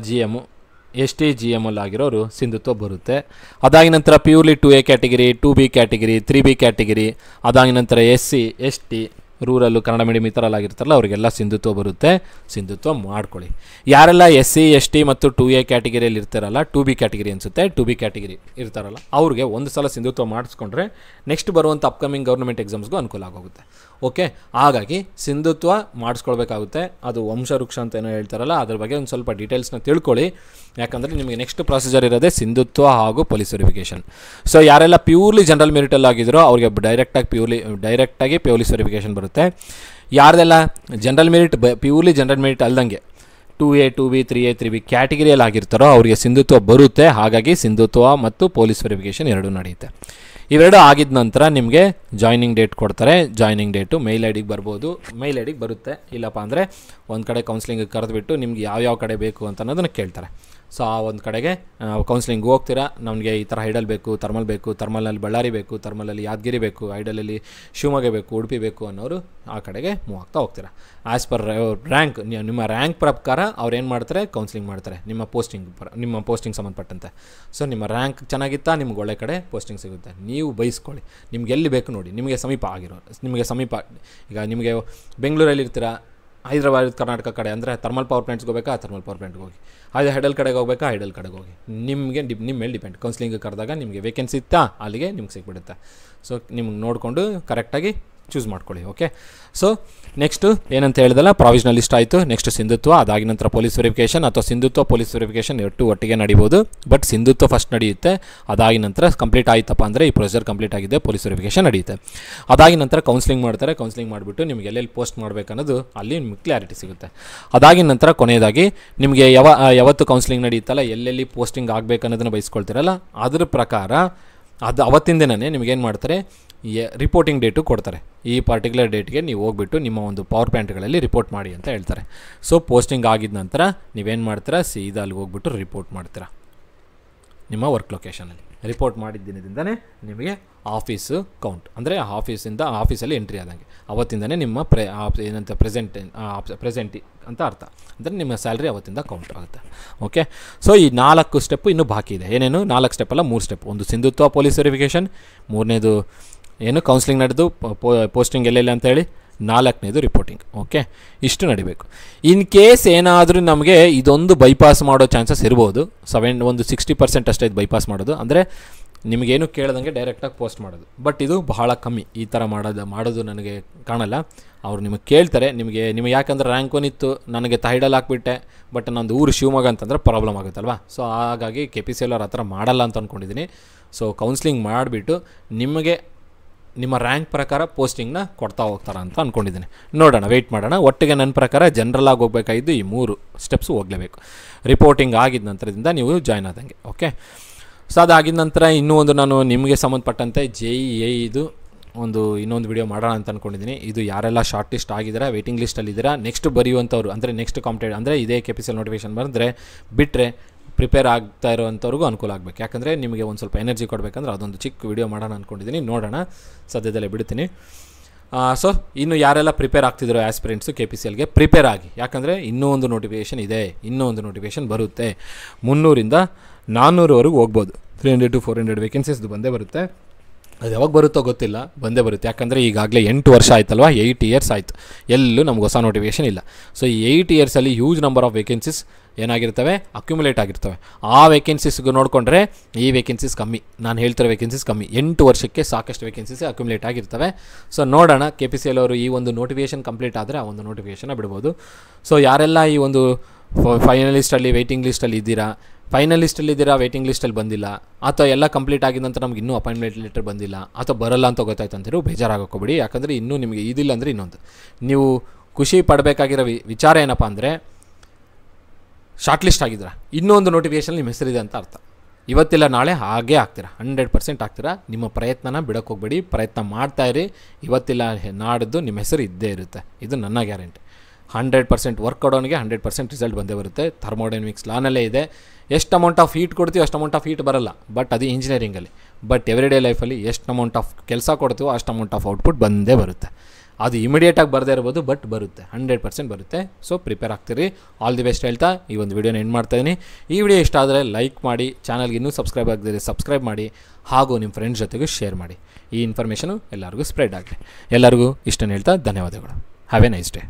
Speaker 1: GM ST GML ಆಗಿರೋರು ಸಿಂಧುತ್ವ ಬರುತ್ತೆ. ಅದಾಗಿ ನಂತರ purely 2A category, 2B category, 3B category, ಅದಾಗಿ ನಂತರ SC ST rural Kannada medium ಈ ಥರ ಎಲ್ಲ ಆಗಿರ್ತಾರಲ್ಲ ಅವರಿಗೆಲ್ಲ ಸಿಂಧುತ್ವ ಬರುತ್ತೆ. ಸಿಂಧುತ್ವ ಮಾಡ್ಕೊಳ್ಳಿ. ಯಾರೆಲ್ಲ SC ST ಮತ್ತು 2A ಕ್ಯಾಟಗಿರಿಯಲ್ಲಿ ಇರ್ತಾರಲ್ಲ, 2B ಕ್ಯಾಟಗಿರಿ ಅನಿಸುತ್ತೆ, 2B ಕ್ಯಾಟಗಿರಿ ಇರ್ತಾರಲ್ಲ ಅವ್ರಿಗೆ ಒಂದು ಸಲ ಸಿಂಧುತ್ವ ಮಾಡಿಸ್ಕೊಂಡ್ರೆ ನೆಕ್ಸ್ಟ್ ಬರುವಂಥ ಅಪ್ಕಮಿಂಗ್ ಗೌರ್ಮೆಂಟ್ ಎಕ್ಸಾಮ್ಸ್ಗೂ ಅನುಕೂಲ ಆಗೋಗುತ್ತೆ. ಓಕೆ, ಹಾಗಾಗಿ ಸಿಂಧುತ್ವ ಮಾಡಿಸ್ಕೊಳ್ಬೇಕಾಗುತ್ತೆ. ಅದು ವಂಶವೃಕ್ಷ ಅಂತ ಏನೋ ಹೇಳ್ತಾರಲ್ಲ, ಅದ್ರ ಬಗ್ಗೆ ಒಂದು ಸ್ವಲ್ಪ ಡೀಟೇಲ್ಸ್ನ ತಿಳ್ಕೊಳ್ಳಿ. ಯಾಕಂದರೆ ನಿಮಗೆ ನೆಕ್ಸ್ಟ್ ಪ್ರೊಸೀಜರ್ ಇರೋದೇ ಸಿಂಧುತ್ವ ಹಾಗೂ ಪೊಲೀಸ್ ವೆರಿಫಿಕೇಷನ್. ಸೊ ಯಾರೆಲ್ಲ ಪ್ಯೂರ್ಲಿ ಜನರಲ್ ಮೆರಿಟಲ್ಲಿ ಆಗಿದ್ರೋ ಅವ್ರಿಗೆ ಡೈರೆಕ್ಟಾಗಿ ಪೊಲೀಸ್ ವೆರಿಫಿಕೇಷನ್ ಬರುತ್ತೆ. ಯಾರ್ದೆಲ್ಲ general merit purely general merit ಅಲ್ದಂಗೆ 2A 2B 3A 3B ಕ್ಯಾಟಗಿರಿಯಲ್ಲಿ ಆಗಿರ್ತಾರೋ ಅವರಿಗೆ ಸಿಂಧುತ್ವ ಬರುತ್ತೆ. ಹಾಗಾಗಿ ಸಿಂಧುತ್ವ ಮತ್ತು ಪೊಲೀಸ್ ವೆರಿಫಿಕೇಷನ್ ಎರಡೂ ನಡೆಯುತ್ತೆ. ಇವೆರಡು ಆಗಿದ ನಂತರ ನಿಮಗೆ ಜಾಯ್ನಿಂಗ್ ಡೇಟ್ ಕೊಡ್ತಾರೆ. ಜಾಯ್ನಿಂಗ್ ಡೇಟು ಮೇಲ್ ಐಡಿಗೆ ಬರ್ಬೋದು, ಮೇಲ್ ಐಡಿಗೆ ಬರುತ್ತೆ. ಇಲ್ಲಪ್ಪ ಅಂದರೆ ಒಂದು ಕಡೆ ಕೌನ್ಸ್ಲಿಂಗಿಗೆ ಕರೆದುಬಿಟ್ಟು ನಿಮ್ಗೆ ಯಾವ್ಯಾವ ಕಡೆ ಬೇಕು ಅಂತ ಅನ್ನೋದನ್ನು ಕೇಳ್ತಾರೆ. ಸೊ ಆ ಒಂದು ಕಡೆಗೆ ಕೌನ್ಸ್ಲಿಂಗ್ ಹೋಗ್ತೀರಾ, ನಮಗೆ ಈ ಥರ ಐಡಲ್ ಬೇಕು, ಥರ್ಮಲ್ ಬೇಕು, ಥರ್ಮಲಲ್ಲಿ ಬಳ್ಳಾರಿ ಬೇಕು, ಥರ್ಮಲಲ್ಲಿ ಯಾದಗಿರಿ ಬೇಕು, ಐಡಲಲ್ಲಿ ಶಿವಮೊಗ್ಗ ಬೇಕು, ಉಡುಪಿ ಬೇಕು ಅನ್ನೋರು ಆ ಕಡೆಗೆ ಮೂವ್ ಆಗ್ತಾ ಹೋಗ್ತೀರಾ. ಆ್ಯಸ್ ಪರ್ ರ್ಯಾಂಕ್, ನಿಮ್ಮ ರ್ಯಾಂಕ್ ಪ್ರಕಾರ ಅವ್ರು ಏನು ಮಾಡ್ತಾರೆ, ಕೌನ್ಸ್ಲಿಂಗ್ ಮಾಡ್ತಾರೆ ನಿಮ್ಮ ಪೋಸ್ಟಿಂಗ್ ಸಂಬಂಧಪಟ್ಟಂತೆ. ಸೊ ನಿಮ್ಮ ರ್ಯಾಂಕ್ ಚೆನ್ನಾಗಿತ್ತಾ ನಿಮ್ಗೆ ಒಳ್ಳೆ ಕಡೆ ಪೋಸ್ಟಿಂಗ್ ಸಿಗುತ್ತೆ. ನೀವು ಬಯಸ್ಕೊಳ್ಳಿ, ನಿಮ್ಗೆ ಎಲ್ಲಿ ಬೇಕು ನೋಡಿ, ನಿಮಗೆ ಸಮೀಪ ನಿಮಗೆ ಸಮೀಪ. ಈಗ ನಿಮಗೆ ಬೆಂಗಳೂರಲ್ಲಿ ಇರ್ತೀರಾ, ಹೈದರಾಬಾದ್ ಕರ್ನಾಟಕ ಕಡೆ ಅಂದರೆ ಥರ್ಮಲ್ ಪವರ್ ಪ್ಲಾಂಟ್ಸ್ಗೆ ಹೋಗ್ಬೇಕಾ, ಥರ್ಮಲ್ ಪವರ್ ಪ್ಲಾಂಟ್ಗೆ ಹೋಗಿ. ಅದೇ ಹೈಡಲ್ ಕಡೆಗೆ ಹೋಗ್ಬೇಕಾ, ಹೈಡಲ್ ಕಡೆಗೆ ಹೋಗಿ. ನಿಮ್ಮ ಮೇಲೆ ಡಿಪೆಂಡ್. ಕೌನ್ಸ್ಲಿಂಗ್ ಕರೆದಾಗ ನಿಮಗೆ ವೇಕೆನ್ಸಿ ಇತ್ತಾ ಅಲ್ಲಿಗೆ ನಿಮ್ಗೆ ಸಿಕ್ಬಿಡುತ್ತೆ. ಸೊ ನಿಮ್ಗೆ ನೋಡಿಕೊಂಡು ಕರೆಕ್ಟಾಗಿ ಚೂಸ್ ಮಾಡ್ಕೊಳ್ಳಿ. ಓಕೆ, ಸೊ ನೆಕ್ಸ್ಟು ಏನಂತ ಹೇಳಿದಲ್ಲ, ಪ್ರಾವಿಷನಲ್ ಲಿಸ್ಟ್ ಆಯಿತು. ನೆಕ್ಸ್ಟ್ ಸಿಂಧುತ್ವ, ಅದಾಗಿ ನಂತರ ಪೊಲೀಸ್ ವೆರಿಫಿಕೇಷನ್ ಅಥವಾ ಸಿಂಧುತ್ವ ಪೊಲೀಸ್ ವೆರಿಫಿಕೇಷನ್ ಒಟ್ಟಿಗೆ ನಡೀಬೋದು. ಬಟ್ ಸಿಂಧುತ್ವ ಫಸ್ಟ್ ನಡೆಯುತ್ತೆ. ಅದಾಗಿ ನಂತರ ಕಂಪ್ಲೀಟ್ ಆಯ್ತಪ್ಪ ಅಂದರೆ ಈ ಪ್ರೊಸೀಜರ್ ಕಂಪ್ಲೀಟ್ ಆಗಿದೆ, ಪೊಲೀಸ್ ವೆರಿಫಿಕೇಷನ್ ನಡೆಯುತ್ತೆ. ಅದಾಗಿ ನಂತರ ಕೌನ್ಸ್ಲಿಂಗ್ ಮಾಡ್ತಾರೆ. ಕೌನ್ಸ್ಲಿಂಗ್ ಮಾಡಿಬಿಟ್ಟು ನಿಮಗೆ ಎಲ್ಲೆಲ್ಲಿ ಪೋಸ್ಟ್ ಮಾಡಬೇಕನ್ನೋದು ಅಲ್ಲಿ ನಿಮ್ಗೆ ಕ್ಲಾರಿಟಿ ಸಿಗುತ್ತೆ. ಅದಾಗಿ ನಂತರ ಕೊನೆಯದಾಗಿ ನಿಮಗೆ ಯಾವತ್ತು ಕೌನ್ಸ್ಲಿಂಗ್ ನಡೆಯುತ್ತಲ್ಲ, ಎಲ್ಲೆಲ್ಲಿ ಪೋಸ್ಟಿಂಗ್ ಆಗಬೇಕು ಅನ್ನೋದನ್ನು ಬಯಸ್ಕೊಳ್ತೀರಲ್ಲ, ಅದ್ರ ಪ್ರಕಾರ ಅದು ಅವತ್ತಿನ ದಿನವೇ ನಿಮಗೇನು ಮಾಡ್ತಾರೆ, ರಿಪೋರ್ಟಿಂಗ್ ಡೇಟು ಕೊಡ್ತಾರೆ. ಈ ಪರ್ಟಿಕ್ಯುಲರ್ ಡೇಟ್ಗೆ ನೀವು ಹೋಗ್ಬಿಟ್ಟು ನಿಮ್ಮ ಒಂದು ಪವರ್ ಪ್ಲಾಂಟ್ಗಳಲ್ಲಿ ರಿಪೋರ್ಟ್ ಮಾಡಿ ಅಂತ ಹೇಳ್ತಾರೆ. ಸೊ ಪೋಸ್ಟಿಂಗ್ ಆಗಿದ ನಂತರ ನೀವೇನು ಮಾಡ್ತೀರಾ, ಸೀದಾ ಅಲ್ಲಿಗೆ ಹೋಗ್ಬಿಟ್ಟು ರಿಪೋರ್ಟ್ ಮಾಡ್ತೀರಾ. ನಿಮ್ಮ ವರ್ಕ್ ಲೊಕೇಶನಲ್ಲಿ ರಿಪೋರ್ಟ್ ಮಾಡಿದ ದಿನದಿಂದನೇ ನಿಮಗೆ ಆಫೀಸು ಕೌಂಟ್, ಅಂದರೆ ಆಫೀಸಲ್ಲಿ ಎಂಟ್ರಿ ಆದಂಗೆ ಅವತ್ತಿಂದನೇ ನಿಮ್ಮ ಏನಂತ ಪ್ರೆಸೆಂಟಿ ಅಂತ ಅರ್ಥ. ಅಂದರೆ ನಿಮ್ಮ ಸ್ಯಾಲ್ರಿ ಅವತ್ತಿಂದ ಕೌಂಟ್ ಆಗುತ್ತೆ. ಓಕೆ, ಸೊ ಈ 4 ಸ್ಟೆಪ್ಪು ಇನ್ನೂ ಬಾಕಿ ಇದೆ. ಏನೇನು 4 ಸ್ಟೆಪ್ ಅಲ್ಲ, 3 ಸ್ಟೆಪ್. ಒಂದು ಸಿಂಧುತ್ವ ಪೊಲೀಸ್ ವೆರಿಫಿಕೇಷನ್, ಮೂರನೇದು ಏನು ಕೌನ್ಸ್ಲಿಂಗ್ ನಡೆದು ಪೋಸ್ಟಿಂಗ್ ಎಲ್ಲೆಲ್ಲಿ ಅಂತೇಳಿ, 4ನೇದು ರಿಪೋರ್ಟಿಂಗ್. ಓಕೆ, ಇಷ್ಟು ನಡಿಬೇಕು. ಇನ್ ಕೇಸ್ ಏನಾದರೂ ನಮಗೆ ಇದೊಂದು ಬೈಪಾಸ್ ಮಾಡೋ ಚಾನ್ಸಸ್ ಇರ್ಬೋದು. ಒಂದು 60% ಅಷ್ಟೇ ಇದು ಬೈಪಾಸ್ ಮಾಡೋದು, ಅಂದರೆ ನಿಮಗೇನು ಕೇಳ್ದಂಗೆ ಡೈರೆಕ್ಟಾಗಿ ಪೋಸ್ಟ್ ಮಾಡೋದು. ಬಟ್ ಇದು ಬಹಳ ಕಮ್ಮಿ ಈ ಥರ ಮಾಡೋದು ನನಗೆ ಕಾಣಲ್ಲ. ಅವ್ರು ನಿಮಗೆ ಕೇಳ್ತಾರೆ, ನಿಮಗೆ ಯಾಕಂದರೆ ರ್ಯಾಂಕ್ 1 ಇತ್ತು, ನನಗೆ ತೈಡಲ್ಲಿ ಹಾಕ್ಬಿಟ್ಟೆ, ಬಟ್ ನಂದು ಊರು ಶಿವಮೊಗ್ಗ ಅಂತಂದರೆ ಪ್ರಾಬ್ಲಮ್ ಆಗುತ್ತಲ್ವ. ಸೊ ಹಾಗಾಗಿ KPCL ಅವ್ರು ಆ ಥರ ಮಾಡಲ್ಲ ಅಂತ ಅಂದ್ಕೊಂಡಿದ್ದೀನಿ. ಸೊ ಕೌನ್ಸ್ಲಿಂಗ್ ಮಾಡಿಬಿಟ್ಟು ನಿಮಗೆ ನಿಮ್ಮ ರ್ಯಾಂಕ್ ಪ್ರಕಾರ ಪೋಸ್ಟಿಂಗ್ನ ಕೊಡ್ತಾ ಹೋಗ್ತಾರೆ ಅಂತ ಅಂದ್ಕೊಂಡಿದ್ದೀನಿ. ನೋಡೋಣ, ವೆಯ್ಟ್ ಮಾಡೋಣ. ಒಟ್ಟಿಗೆ ನನ್ನ ಪ್ರಕಾರ ಜನರಲಾಗಿ ಹೋಗಬೇಕಾಗಿದ್ದು ಈ 3 ಸ್ಟೆಪ್ಸು ಹೋಗಲೇಬೇಕು. ರಿಪೋರ್ಟಿಂಗ್ ಆಗಿದ ನಂತರದಿಂದ ನೀವು ಜಾಯ್ನ್ ಆದಂಗೆ. ಓಕೆ, ಸೊ ಅದಾಗಿದ ನಂತರ ಇನ್ನೂ ಒಂದು ನಾನು ನಿಮಗೆ ಸಂಬಂಧಪಟ್ಟಂತೆ JEE ಇದು ಇನ್ನೊಂದು ವಿಡಿಯೋ ಮಾಡೋಣ ಅಂತ ಅಂದ್ಕೊಂಡಿದ್ದೀನಿ. ಇದು ಯಾರೆಲ್ಲ ಶಾರ್ಟ್ ಲಿಸ್ಟ್ ಆಗಿದ್ದೀರಾ, ವೇಟಿಂಗ್ ಲಿಸ್ಟಲ್ಲಿದ್ದೀರಾ, ನೆಕ್ಸ್ಟ್ ಬರೆಯುವಂಥವ್ರು, ಅಂದರೆ ನೆಕ್ಸ್ಟ್ ಕಾಂಪಿಟೇಟಿವ್, ಅಂದರೆ ಇದೇ KPCL ನೋಟಿಫಿಕೇಷನ್ ಬಂದರೆ ಬಿಟ್ಟರೆ ಪ್ರಿಪೇರ್ ಆಗ್ತಾ ಇರೋವಂಥವ್ರಿಗೂ ಅನುಕೂಲ ಆಗಬೇಕು. ಯಾಕಂದರೆ ನಿಮಗೆ ಒಂದು ಸ್ವಲ್ಪ ಎನರ್ಜಿ ಕೊಡಬೇಕಂದ್ರೆ ಅದೊಂದು ಚಿಕ್ಕ ವಿಡಿಯೋ ಮಾಡೋಣ ಅಂದ್ಕೊಂಡಿದ್ದೀನಿ. ನೋಡೋಣ, ಸದ್ಯದಲ್ಲೇ ಬಿಡ್ತೀನಿ. ಸೊ ಇನ್ನು ಯಾರೆಲ್ಲ ಪ್ರಿಪೇರ್ ಆಗ್ತಿದ್ರು ಆಸ್ಪಿರೆಂಟ್ಸು KPCLಗೆ ಪ್ರಿಪೇರ್ ಆಗಿ. ಯಾಕಂದರೆ ಇನ್ನೂ ಒಂದು ನೋಟಿಫಿಕೇಷನ್ ಇದೆ, ಇನ್ನೂ ಒಂದು ನೋಟಿಫಿಕೇಷನ್ ಬರುತ್ತೆ. 300ರಿಂದ 400ವರೆಗೂ ಹೋಗ್ಬೋದು. 300 to 400 ವೇಕೆನ್ಸೀಸ್ದು ಬಂದೇ ಬರುತ್ತೆ. ಅದು ಯಾವಾಗ ಬರುತ್ತೋ ಗೊತ್ತಿಲ್ಲ, ಬಂದೇ ಬರುತ್ತೆ. ಯಾಕಂದರೆ ಈಗಾಗಲೇ 8 ವರ್ಷ ಆಯ್ತಲ್ವ, 8 ಇಯರ್ಸ್ ಆಯಿತು, ಎಲ್ಲೂ ನಮ್ಗೆ ಹೊಸ ನೋಟಿಫಿಕೇಷನ್ ಇಲ್ಲ. ಸೊ ಈ 8 ಇಯರ್ಸಲ್ಲಿ ಹ್ಯೂಜ್ ನಂಬರ್ ಆಫ್ ವೇಕೆನ್ಸೀಸ್ ಏನಾಗಿರ್ತವೆ, ಅಕ್ಯುಮುಲೇಟ್ ಆಗಿರ್ತವೆ. ಆ ವೇಕೆನ್ಸೀಸ್ಗೆ ನೋಡಿಕೊಂಡ್ರೆ ಈ ವೇಕೆನ್ಸೀಸ್ ಕಮ್ಮಿ, ನಾನು ಹೇಳ್ತಿರೋ ವೇಕೆನ್ಸೀಸ್ ಕಮ್ಮಿ. 8 ವರ್ಷಕ್ಕೆ ಸಾಕಷ್ಟು ವೇಕೆನ್ಸೀಸ್ ಅಕ್ಯುಮುಲೇಟ್ ಆಗಿರ್ತವೆ. ಸೊ ನೋಡೋಣ, KPCL ಅವರು ಈ ಒಂದು ನೋಟಿಫಿಕೇಷನ್ ಕಂಪ್ಲೀಟ್ ಆದರೆ ಆ ಒಂದು ನೋಟಿಫಿಕೇಷನ್ನ ಬಿಡ್ಬೋದು. ಸೊ ಯಾರೆಲ್ಲ ಈ ಒಂದು ಫೈನಲಿಸ್ಟಲ್ಲಿ ವೇಟಿಂಗ್ ಲಿಸ್ಟಲ್ಲಿ ಇದ್ದೀರಾ, ಫೈನಲಿಸ್ಟಲ್ಲಿದ್ದೀರಾ, ವೇಟಿಂಗ್ ಲಿಸ್ಟಲ್ಲಿ ಬಂದಿಲ್ಲ, ಅಥವಾ ಎಲ್ಲ ಕಂಪ್ಲೀಟ್ ಆಗಿದ ನಂತರ ನಮ್ಗೆ ಇನ್ನೂ ಅಪಾಯಿಂಟ್ಮೆಂಟ್ ಲೆಟರ್ ಬಂದಿಲ್ಲ ಅಥವಾ ಬರಲ್ಲ ಅಂತ ಗೊತ್ತಾಯ್ತು ಅಂತಿರೋ ಬೇಜಾರಾಗೋಕ್ಕೋಗ್ಬೇಡಿ. ಯಾಕಂದರೆ ಇನ್ನೂ ನಿಮಗೆ ಇದಿಲ್ಲ ಅಂದರೆ ಇನ್ನೊಂದು ನೀವು ಖುಷಿ ಪಡಬೇಕಾಗಿರೋ ವಿಚಾರ ಏನಪ್ಪ ಅಂದರೆ, ಶಾರ್ಟ್ ಲಿಸ್ಟ್ ಆಗಿದ್ದೀರಾ, ಇನ್ನೊಂದು ನೋಟಿಫಿಕೇಷನ್ ನಿಮ್ಮ ಹೆಸರಿದೆ ಅಂತ ಅರ್ಥ. ಇವತ್ತಿಲ್ಲ ನಾಳೆ ಹಾಗೇ ಆಗ್ತೀರಾ, 100% ಆಗ್ತೀರಾ. ನಿಮ್ಮ ಪ್ರಯತ್ನನ ಬಿಡೋಕ್ಕೆ ಹೋಗ್ಬೇಡಿ, ಪ್ರಯತ್ನ ಮಾಡ್ತಾಯಿರಿ. ಇವತ್ತಿಲ್ಲ ನಾಡಿದ್ದು ನಿಮ್ಮ ಹೆಸರು ಇದ್ದೇ ಇರುತ್ತೆ, ಇದು ನನ್ನ ಗ್ಯಾರಂಟಿ. 100% ವರ್ಕ್ ಕೊಡೋನಿಗೆ 100% ರಿಸಲ್ಟ್ ಬಂದೇ ಬರುತ್ತೆ. ಥರ್ಮೋಡೈನಮಿಕ್ಸ್ ಲಾನಲ್ಲೇ ಇದೆ, ಎಷ್ಟು ಅಮೌಂಟ್ ಆಫ್ ಹೀಟ್ ಕೊಡ್ತೀವಿ ಅಷ್ಟು ಅಮೌಂಟ್ ಆಫ್ ಹೀಟ್ ಬರಲ್ಲ, ಬಟ್ ಅದು ಇಂಜಿನಿಯರಿಂಗಲ್ಲಿ. ಬಟ್ ಎವ್ರಿಡೇ ಲೈಫಲ್ಲಿ ಎಷ್ಟು ಅಮೌಂಟ್ ಆಫ್ ಕೆಲಸ ಕೊಡ್ತೀವೋ ಅಷ್ಟು ಅಮೌಂಟ್ ಆಫ್ ಔಟ್ಪುಟ್ ಬಂದೇ ಬರುತ್ತೆ. ಅದು ಇಮಿಡಿಯೇಟಾಗಿ ಬರದೇ ಇರ್ಬೋದು, ಬಟ್ ಬರುತ್ತೆ, 100% ಬರುತ್ತೆ. ಸೊ ಪ್ರಿಪೇರ್ ಆಗ್ತೀರಿ. ಆಲ್ ದಿ ಬೆಸ್ಟ್ ಹೇಳ್ತಾ ಈ ಒಂದು ವಿಡಿಯೋನ ಎಂಡ್ ಮಾಡ್ತಾಯಿದ್ದೀನಿ. ಈ ವಿಡಿಯೋ ಇಷ್ಟ ಆದರೆ ಲೈಕ್ ಮಾಡಿ, ಚಾನಲ್ಗೆ ಇನ್ನೂ ಸಬ್ಸ್ಕ್ರೈಬ್ ಆಗದಿದ್ರೆ ಸಬ್ಸ್ಕ್ರೈಬ್ ಮಾಡಿ, ಹಾಗೂ ನಿಮ್ಮ ಫ್ರೆಂಡ್ಸ್ ಜೊತೆಗೂ ಶೇರ್ ಮಾಡಿ. ಈ ಇನ್ಫಾರ್ಮೇಷನು ಎಲ್ಲರಿಗೂ ಸ್ಪ್ರೆಡ್ ಆಗಲಿ. ಎಲ್ಲರಿಗೂ ಇಷ್ಟನ್ನು ಹೇಳ್ತಾ ಧನ್ಯವಾದಗಳು. Have A nice day.